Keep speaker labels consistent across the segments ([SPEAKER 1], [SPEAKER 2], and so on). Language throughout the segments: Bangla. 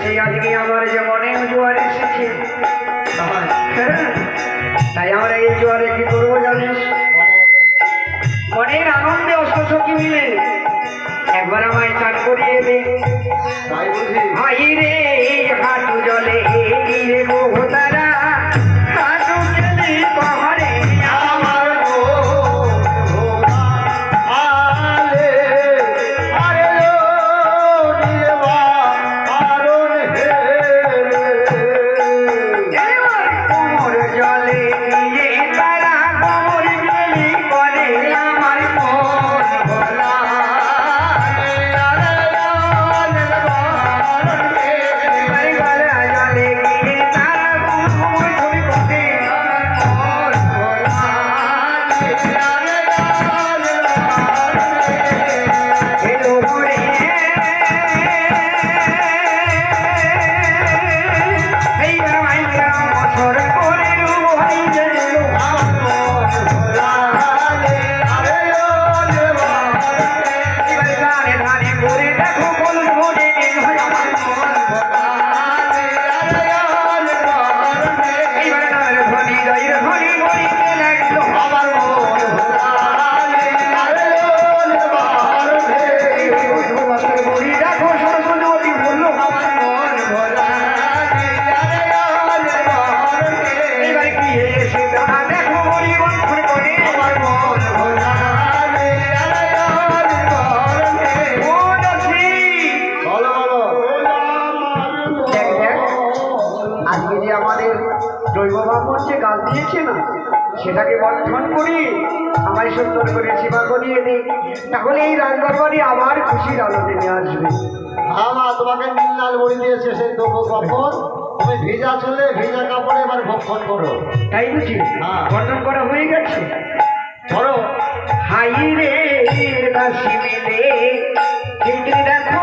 [SPEAKER 1] বলছি আজকে আমার যে মনে জোয়ার এসেছে, তাই আমরা এই জোয়ারে কি করবো জানিস? মনের আনন্দে অষ্টসখী মিলে একবার আমায় চান করিয়ে দে। ভাই রে হাঁটু জলে রে গো তারা হাঁটু গেলি পাহাড়ে আমার সেটাকে বন্ধন করি আমায় সুন্দর করে সেবা করিয়ে দিই, তাহলে এই রাজদরবারে আবার খুশির আলোতে নিয়ে আসবে।
[SPEAKER 2] মা তোমাকে নীল লাল বড়ি দিয়েছে সেই দেবো কখন, তুমি ভিজা চলে ভিজা কাপড়ে এবার ভক্ষণ করো।
[SPEAKER 1] তাই বুঝি? বন্ধন করা হয়ে গেছে,
[SPEAKER 2] ধরো।
[SPEAKER 1] হাই রে দাসী মিলে ঠিক দেখো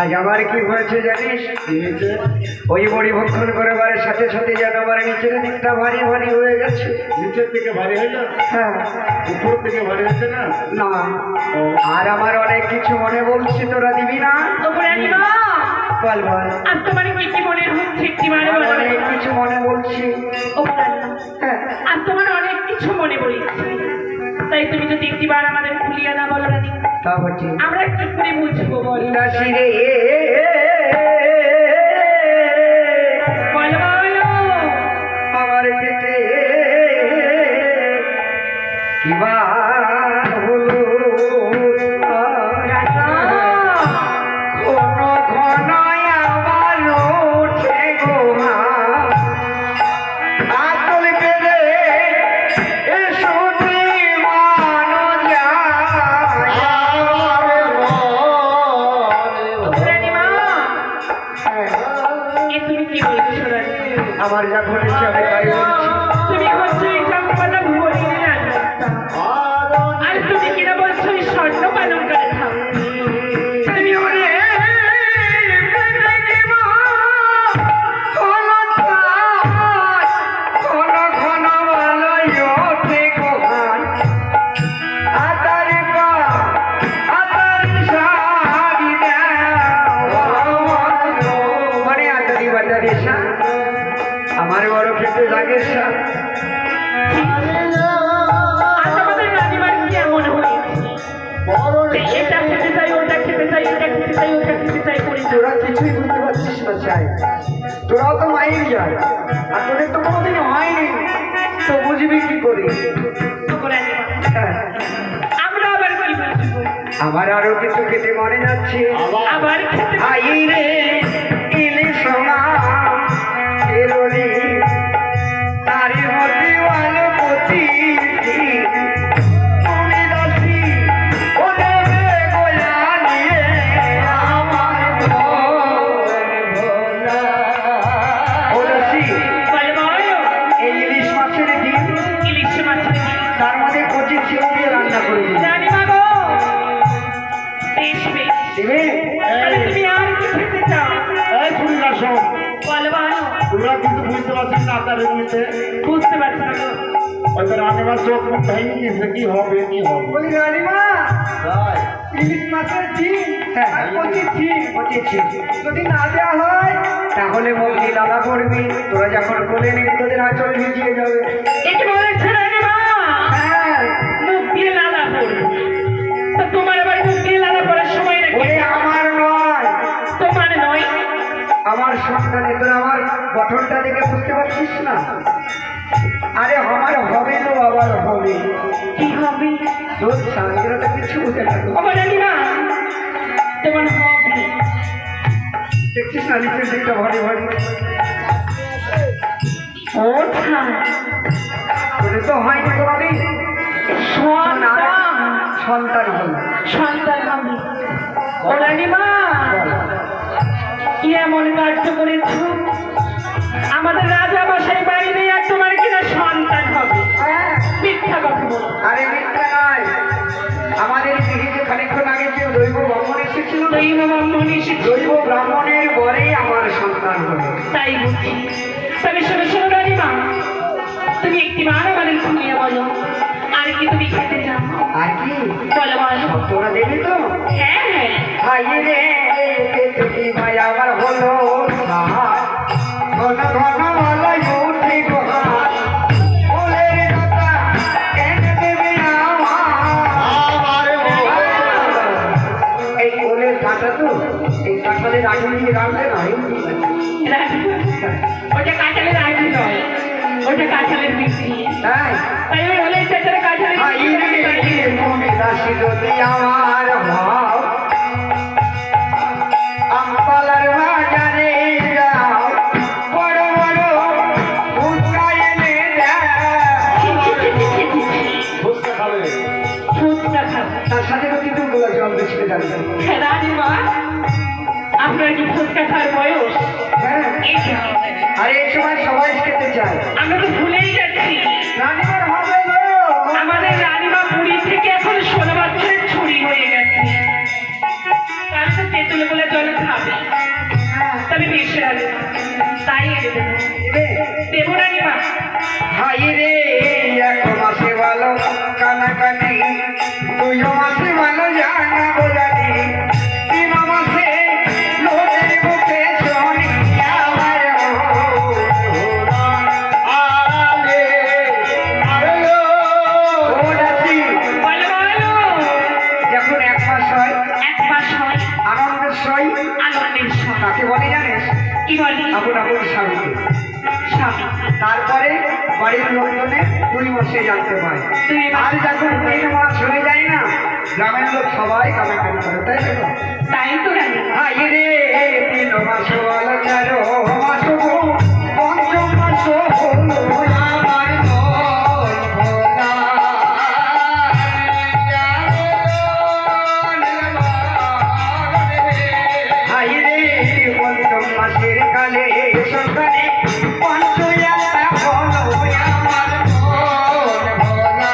[SPEAKER 1] আজ আমার কি হয়েছে জানিস? ওই বড়ি ভক্ষণ করবার সাথে সাথে যেন আমার নিচের দিকটা ভারী ভারী হয়ে গেছে।
[SPEAKER 2] নিচের থেকে ভারী হয়ে যাচ্ছে?
[SPEAKER 1] হ্যাঁ।
[SPEAKER 2] উপর থেকে ভারী হচ্ছে না?
[SPEAKER 1] না। আর আমার অনেক কিছু মনে বলছি, তোরা দিবি না? বল বল।
[SPEAKER 3] আর তোমার কি কি মনে হচ্ছে?
[SPEAKER 1] অনেক কিছু মনে বলছি।
[SPEAKER 3] হ্যাঁ, আর তোমার অনেক কিছু মনে বলছি, তাই তুমি যদি একটিবার আমাদের খুলিয়া না বলো রানী,
[SPEAKER 1] তা বলছি
[SPEAKER 3] আমরা একটু করে বুঝবো। বল
[SPEAKER 1] দাসী রে,
[SPEAKER 3] বলো বলো
[SPEAKER 1] আমার ক্ষেত্রে কিবা হলো আমার যা ঘটেছে আমি তাই বলছি।
[SPEAKER 3] তুমি হচ্ছে এই চম্পলা ভুবনের রাজা।
[SPEAKER 1] না আমার বড় খেতে লাগে স্বাদ।
[SPEAKER 3] আজ আমাদের রানীমার কি এমন হয়েছে
[SPEAKER 2] বড়
[SPEAKER 3] এটা খেতে চাই ওটা খেতে চাই এটা খেতে চাই ওটা খেতে চাই করে
[SPEAKER 1] তোরা কিছুই বুঝতে পারছিস না চাই, তোরাও তো মায়ের যায় আর তোদের তো কোনোদিন হয়নি, তো বুঝবি কি করি। হ্যাঁ,
[SPEAKER 3] আমরা আবার কি বুঝবো
[SPEAKER 1] আমার আরো কিছু খেতে মনে যাচ্ছে।
[SPEAKER 3] আবার খেতে
[SPEAKER 1] আই রে ইলিশ মাছ এলোরি, তার মধ্যে আলো পতি তুমি দাসী ও দেবে গোলা নিয়ে আমার ও দাসী,
[SPEAKER 3] বলবো
[SPEAKER 1] এই ইলিশ মাছের ডিম
[SPEAKER 3] ইলিশ মাছের ডিম।
[SPEAKER 1] তার মধ্যে কচি ছিপ দিয়ে রান্না করে দিই
[SPEAKER 3] রানীমা গো বেশ বেশ
[SPEAKER 1] দিবে।
[SPEAKER 3] তাহলে তুমি আর কি খেতে চাও
[SPEAKER 2] এই চুরিরা শোন,
[SPEAKER 3] বলবো
[SPEAKER 2] তোমরা কিন্তু বুঝতে পারছিস না তার এমনিতে
[SPEAKER 3] বুঝতে পারছি না গো।
[SPEAKER 2] হয়তো রানীমার চোখ মুখ ভেঙে গেছে, কি হবে কি হবে।
[SPEAKER 1] বলি রানীমা
[SPEAKER 2] তাই
[SPEAKER 1] ইলিশ মাছের ডিম আর কচি ছিপ যদি না দেওয়া হয় তাহলে বলবি দাদা করবি, তোরা যখন কোলে নিবি তোদের আঁচল ভিজিয়ে যাবে।
[SPEAKER 3] একে বলেছে রানীমা
[SPEAKER 1] হ্যাঁ,
[SPEAKER 3] মুখ দিয়ে লালা পড়বে, তা তোমার আবার মুখ দিয়ে লালা পড়ার সময় নাকি
[SPEAKER 1] ওরে আমার নয়,
[SPEAKER 3] তোমার নয়
[SPEAKER 1] আমার সন্তানে তোরা আমার গঠনটা দেখে বুঝতে পারছিস না। আরে আমার হবে তো আবার হবে,
[SPEAKER 3] কি হবে
[SPEAKER 1] তোর সামনেটা কিছু বুঝে না।
[SPEAKER 3] আমার রানীমা তোমার হবে
[SPEAKER 1] দেখছিস না নিচের দিকটা ভারী ভারী,
[SPEAKER 3] কোথায়
[SPEAKER 1] তোদের তো হয়নি কোনোদিন সন্তান হল।
[SPEAKER 3] সন্তান হবে ও রানীমা কি এমন কার্য করেছ আমাদের রাজা মশাই বাড়ি নেই আর তোমার কিনা সন্তান হবে মিথ্যা কথা বলো
[SPEAKER 1] আরে মিথ্যা নয়, আমাদের গৃহে খানিকক্ষণ আগে যে দৈব ব্রাহ্মণ এসেছিল,
[SPEAKER 3] দৈব ব্রাহ্মণ এসেছে
[SPEAKER 1] দৈব ব্রাহ্মণের পরেই আমার সন্তান হলো।
[SPEAKER 3] তাই বুঝি তবে শোনো শোনো রানীমা তুমি একটি বার আমাদের খুলিয়ে বলো আর কি তুমি খেতে চাও
[SPEAKER 1] আর কি
[SPEAKER 3] বলো বলো
[SPEAKER 1] তোরা দেবি তো?
[SPEAKER 3] হ্যাঁ হ্যাঁ
[SPEAKER 1] হাই রে তুমি ভাই আমার হলো ঘন ঘন বলো উঠি গোহার, ওলের কথা এনে দেবে আমার। এই ওলের কাঁটা তো, এই কাঁঠালের আগে দিয়ে রাখবে না,
[SPEAKER 3] ওটা কাঁঠালের আগে নয় ওটা কাঁঠালের বিক্রি
[SPEAKER 1] তাই
[SPEAKER 3] তাই আমি বলে সেটার কাঁঠালের
[SPEAKER 1] হাই রে মনে দাসী যদি আমার ভাব, আমতলার বাজারে যাও, বড় বড় ফুচকা এনে দাও।
[SPEAKER 2] ফুচকা খাবে
[SPEAKER 3] ফুচকা খাবো
[SPEAKER 1] তার সাথে তো কিন্তু গোলা জল বেশি যাবে।
[SPEAKER 3] রানীমা আপনার কি ফুচকা খাওয়ার বয়স
[SPEAKER 1] হ্যাঁ,
[SPEAKER 3] এই যে,
[SPEAKER 1] আর এই সময় সবাই খেতে চায়।
[SPEAKER 3] আমরা তো ভুলেই যাচ্ছি
[SPEAKER 1] রানীমার হবে গো।
[SPEAKER 3] আমাদের রানীমা পুরী থেকে এখন 16 বছরের ছুরি হয়ে গেছে তার তো তেঁতুল বলে জল খাবে তবে বেশি রানীমা তাই এনে দেবো
[SPEAKER 1] দিবে?
[SPEAKER 3] দেবো রানীমা
[SPEAKER 1] হাই রে এক মাসে ভালো কানাকানি, 2 মাসে ভালো জানা বোঝানি, 3 মাসে লোকের মুখে শুনি আমার
[SPEAKER 2] আরে আরে
[SPEAKER 1] ও দাসী।
[SPEAKER 3] বলো বলো
[SPEAKER 1] যখন 1 মাস হয়
[SPEAKER 3] এক মাস হয়
[SPEAKER 1] আনন্দের সই,
[SPEAKER 3] আনন্দের সময়
[SPEAKER 1] তাকে বলে জানিস
[SPEAKER 3] কি বলি
[SPEAKER 1] আপন আপন স্বামীকে।
[SPEAKER 3] স্বামী
[SPEAKER 1] তারপরে বাড়ির লোকজনে 2 মাসে জানতে পারে।
[SPEAKER 3] 2 মাস
[SPEAKER 1] আর যখন 3 মাস হয়ে যায় না, গ্রামের লোক সবাই কানাকানি করে, তাই তো?
[SPEAKER 3] তাই তো রানীমা
[SPEAKER 1] হাই রে 3 মাস হলো 4 মাস গো, 5ম মাস হলো আমার নয় ভোলা। হাই রে 5ম মাসের কালে সন্তানে পঞ্চয়াতা হলো আমার মন ভোলা।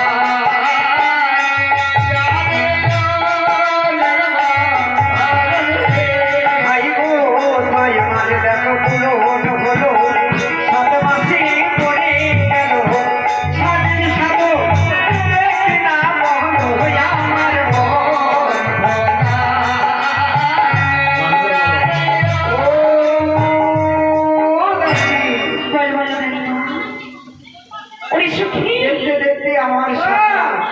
[SPEAKER 1] হাই গো ভাই মাঝে দেখো পুরো
[SPEAKER 3] সুখী
[SPEAKER 1] দেখতে দেখতে আমার 7 মাস।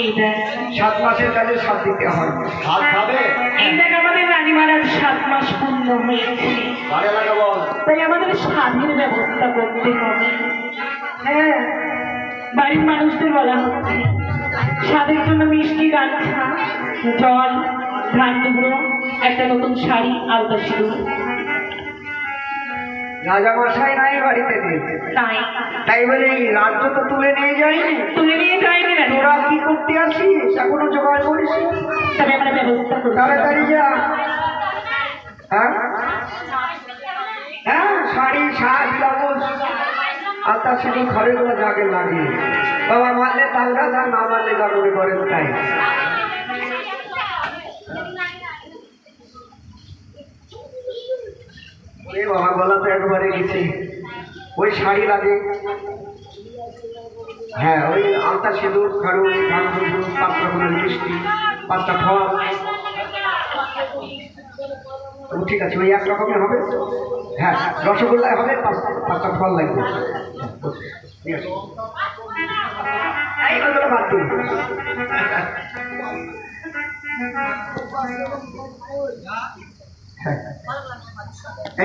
[SPEAKER 3] এই দেখ
[SPEAKER 1] 7 মাসের কাজে 7 দিতে হয়।
[SPEAKER 2] ভাত খাবে
[SPEAKER 3] এই দেখ আমাদের রানীমার আজ 7 মাস পূর্ণ হয়েছে
[SPEAKER 2] কারে লাগা বল
[SPEAKER 3] তাই আমাদের স্বাধীন ব্যবস্থা করতে হবে হ্যাঁ বাড়ির মানুষদের বলা হচ্ছে স্বাদের জন্য মিষ্টি গামছা জল ধান টুকরো একটা নতুন শাড়ি আলতা সিঁদুর
[SPEAKER 1] রাজামশাই নাই বাড়িতে নেই।
[SPEAKER 3] তাই
[SPEAKER 1] তাই বলে এই রাজ্য তো তুলে নিয়ে যায়নি।
[SPEAKER 3] তুলে নিয়ে যাইনি না
[SPEAKER 1] তোরা কি করতে আসিস? এখনো জোগাড় করিস?
[SPEAKER 3] তবে আমরা ব্যবস্থা করতে
[SPEAKER 1] তাড়াতাড়ি যা। হ্যাঁ হ্যাঁ, শাড়ি শাক ব্লাউজ আলতা সিঁদুর ঘরে গুলো যাকে লাগে। বাবা মারলে তাল গাছ আর না মারলে যা করে করেন তাই। ওরে বাবা, গলা তো একবারে গেছে। ওই শাড়ি লাগে, হ্যাঁ ওই আলতা সিঁদুর খাড়ু ধান দুধ 5 রকমের মিষ্টি 5টা ফল। ও ঠিক আছে, ওই 1 রকমের হবে। হ্যাঁ রসগোল্লায় হবে 5টা ফল লাগবে। ঠিক আছে, এইগুলো বাদ দিন। হ্যাঁ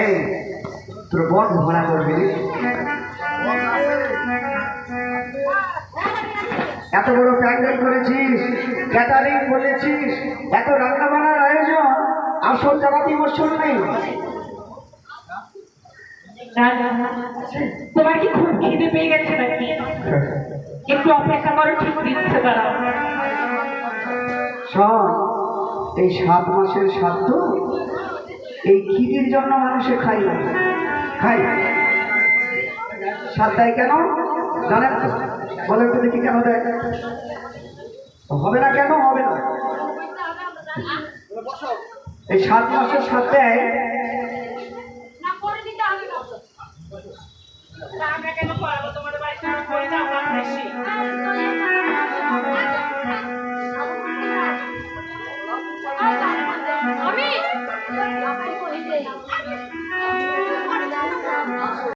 [SPEAKER 1] এই তোর বন্ধ ভাড়া করবি। এত বড় প্যান্ডেল করেছিস, ক্যাটারিং বলেছিস, এত রান্না বান্নার আয়োজন, আসল জায়গাতে বসল নেই।
[SPEAKER 3] তোমার কি খুব খিদে পেয়ে গেছে নাকি? একটু অপেক্ষা করো, ঠিক দিচ্ছে তারা।
[SPEAKER 1] শোন, এই 7 মাসের খাদ্য এই খিদির জন্য মানুষে খাই না, খাই। সাত দেয় কেন জানেন? বলে একটু দেখি কেন দেয়? হবে না কেন? হবে না। এই 7 মাসের সাত দেয়
[SPEAKER 3] কেন করাবো তোমাদের বাড়িতে?